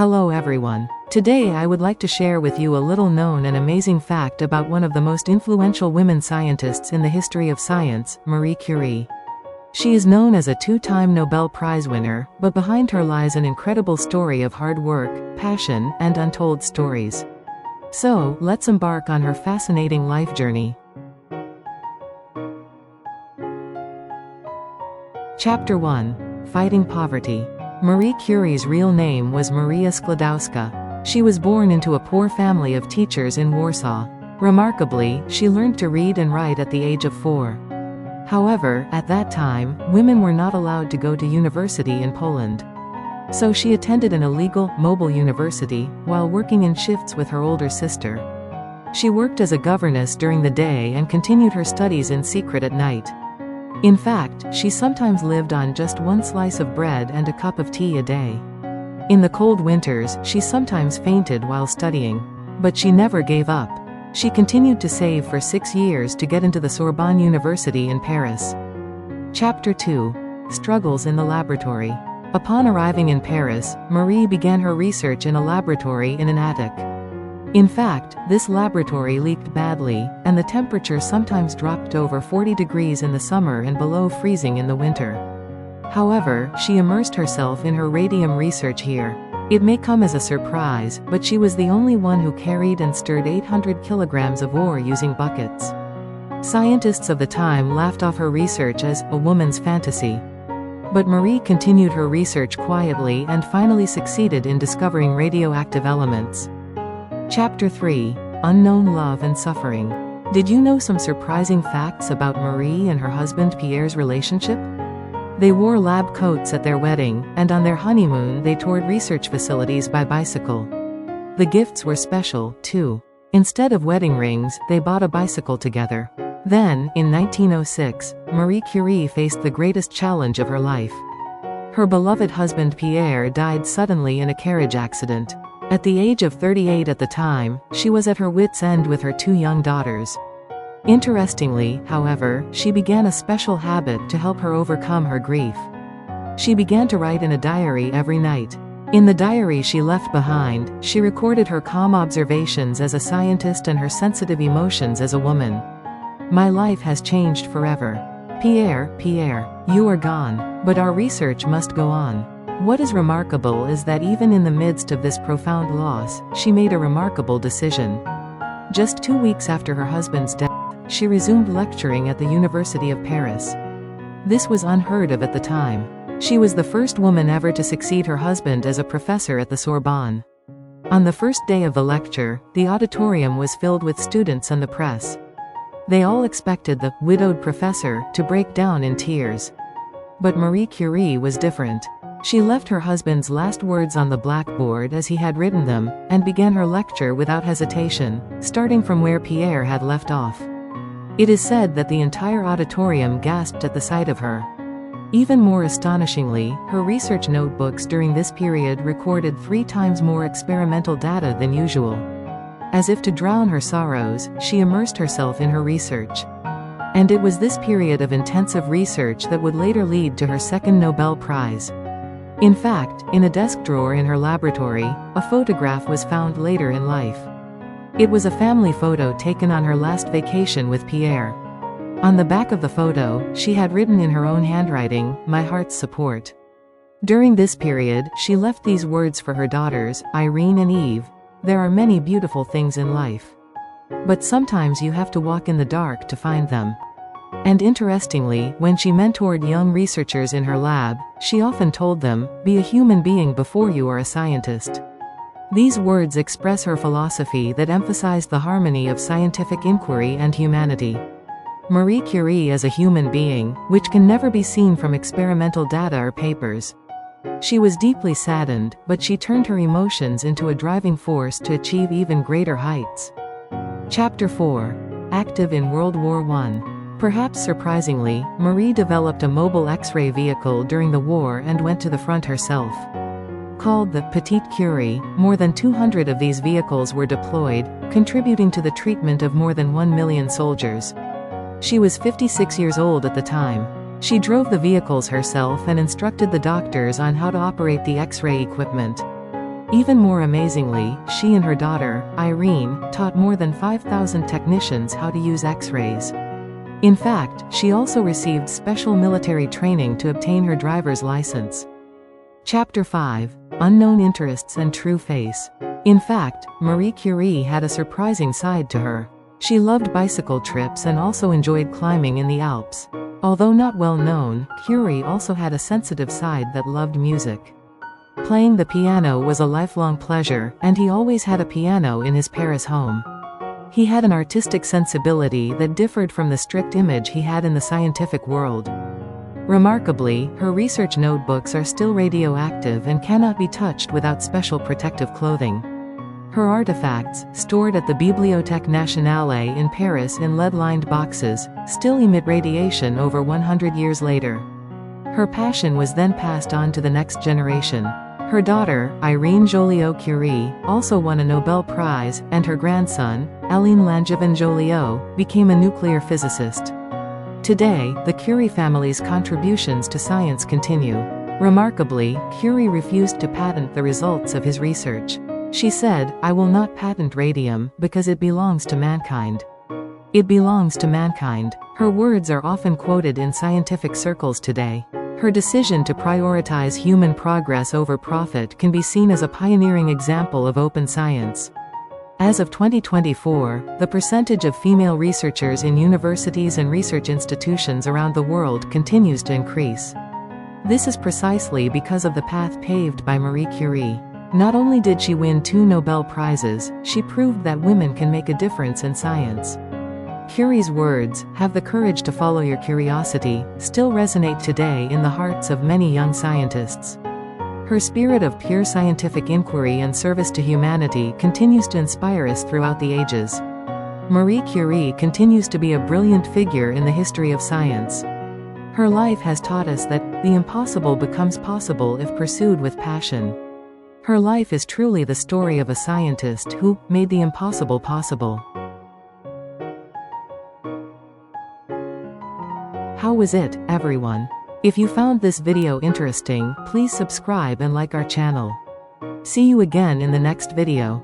Hello everyone. Today I would like to share with you a little known and amazing fact about one of the most influential women scientists in the history of science, Marie Curie. She is known as a two-time Nobel Prize winner, but behind her lies an incredible story of hard work, passion, and untold stories. So, let's embark on her fascinating life journey. Chapter 1. Fighting Poverty. Marie Curie's real name was Maria Sklodowska. She was born into a poor family of teachers in Warsaw. Remarkably, she learned to read and write at the age of 4. However, at that time, women were not allowed to go to university in Poland. So she attended an illegal, mobile university, while working in shifts with her older sister. She worked as a governess during the day and continued her studies in secret at night. In fact, she sometimes lived on just one slice of bread and a cup of tea a day. In the cold winters, she sometimes fainted while studying. But she never gave up. She continued to save for 6 years to get into the Sorbonne University in Paris. Chapter 2. Struggles in the Laboratory. Upon arriving in Paris, Marie began her research in a laboratory in an attic. In fact, this laboratory leaked badly, and the temperature sometimes dropped over 40 degrees in the summer and below freezing in the winter. However, she immersed herself in her radium research here. It may come as a surprise, but she was the only one who carried and stirred 800 kilograms of ore using buckets. Scientists of the time laughed off her research as a woman's fantasy. But Marie continued her research quietly and finally succeeded in discovering radioactive elements. Chapter 3. Unknown Love and Suffering. Did you know some surprising facts about Marie and her husband Pierre's relationship? They wore lab coats at their wedding, and on their honeymoon they toured research facilities by bicycle. The gifts were special, too. Instead of wedding rings, they bought a bicycle together. Then, in 1906, Marie Curie faced the greatest challenge of her life. Her beloved husband Pierre died suddenly in a carriage accident. At the age of 38 at the time, she was at her wits' end with her 2 young daughters. Interestingly, however, she began a special habit to help her overcome her grief. She began to write in a diary every night. In the diary she left behind, she recorded her calm observations as a scientist and her sensitive emotions as a woman. My life has changed forever. Pierre, you are gone. But our research must go on. What is remarkable is that even in the midst of this profound loss, she made a remarkable decision. Just 2 weeks after her husband's death, she resumed lecturing at the University of Paris. This was unheard of at the time. She was the first woman ever to succeed her husband as a professor at the Sorbonne. On the first day of the lecture, the auditorium was filled with students and the press. They all expected the widowed professor to break down in tears. But Marie Curie was different. She left her husband's last words on the blackboard as he had written them, and began her lecture without hesitation, starting from where Pierre had left off. It is said that the entire auditorium gasped at the sight of her. Even more astonishingly, her research notebooks during this period recorded 3 times more experimental data than usual. As if to drown her sorrows, she immersed herself in her research. And it was this period of intensive research that would later lead to her second Nobel Prize. In fact, in a desk drawer in her laboratory, a photograph was found later in life. It was a family photo taken on her last vacation with Pierre. On the back of the photo, she had written in her own handwriting, "My heart's support." During this period, she left these words for her daughters, Irene and Eve: "There are many beautiful things in life. But sometimes you have to walk in the dark to find them." And interestingly, when she mentored young researchers in her lab, she often told them, "Be a human being before you are a scientist." These words express her philosophy that emphasized the harmony of scientific inquiry and humanity. Marie Curie as a human being, which can never be seen from experimental data or papers. She was deeply saddened, but she turned her emotions into a driving force to achieve even greater heights. Chapter 4. Active in World War I. Perhaps surprisingly, Marie developed a mobile X-ray vehicle during the war and went to the front herself. Called the Petite Curie, more than 200 of these vehicles were deployed, contributing to the treatment of more than 1 million soldiers. She was 56 years old at the time. She drove the vehicles herself and instructed the doctors on how to operate the X-ray equipment. Even more amazingly, she and her daughter, Irene, taught more than 5,000 technicians how to use X-rays. In fact, she also received special military training to obtain her driver's license. Chapter 5. Unknown Interests and True Face. In fact, Marie Curie had a surprising side to her. She loved bicycle trips and also enjoyed climbing in the Alps. Although not well known, Curie also had a sensitive side that loved music. Playing the piano was a lifelong pleasure, and he always had a piano in his Paris home. He had an artistic sensibility that differed from the strict image he had in the scientific world. Remarkably, her research notebooks are still radioactive and cannot be touched without special protective clothing. Her artifacts, stored at the Bibliothèque Nationale in Paris in lead-lined boxes, still emit radiation over 100 years later. Her passion was then passed on to the next generation. Her daughter, Irene Joliot-Curie, also won a Nobel Prize, and her grandson, Alain Langevin-Joliot, became a nuclear physicist. Today, the Curie family's contributions to science continue. Remarkably, Curie refused to patent the results of his research. She said, "I will not patent radium, because it belongs to mankind. It belongs to mankind." Her words are often quoted in scientific circles today. Her decision to prioritize human progress over profit can be seen as a pioneering example of open science. As of 2024, the percentage of female researchers in universities and research institutions around the world continues to increase. This is precisely because of the path paved by Marie Curie. Not only did she win 2 Nobel Prizes, she proved that women can make a difference in science. Curie's words, "Have the courage to follow your curiosity," still resonate today in the hearts of many young scientists. Her spirit of pure scientific inquiry and service to humanity continues to inspire us throughout the ages. Marie Curie continues to be a brilliant figure in the history of science. Her life has taught us that the impossible becomes possible if pursued with passion. Her life is truly the story of a scientist who made the impossible possible. How was it, everyone? If you found this video interesting, please subscribe and like our channel. See you again in the next video.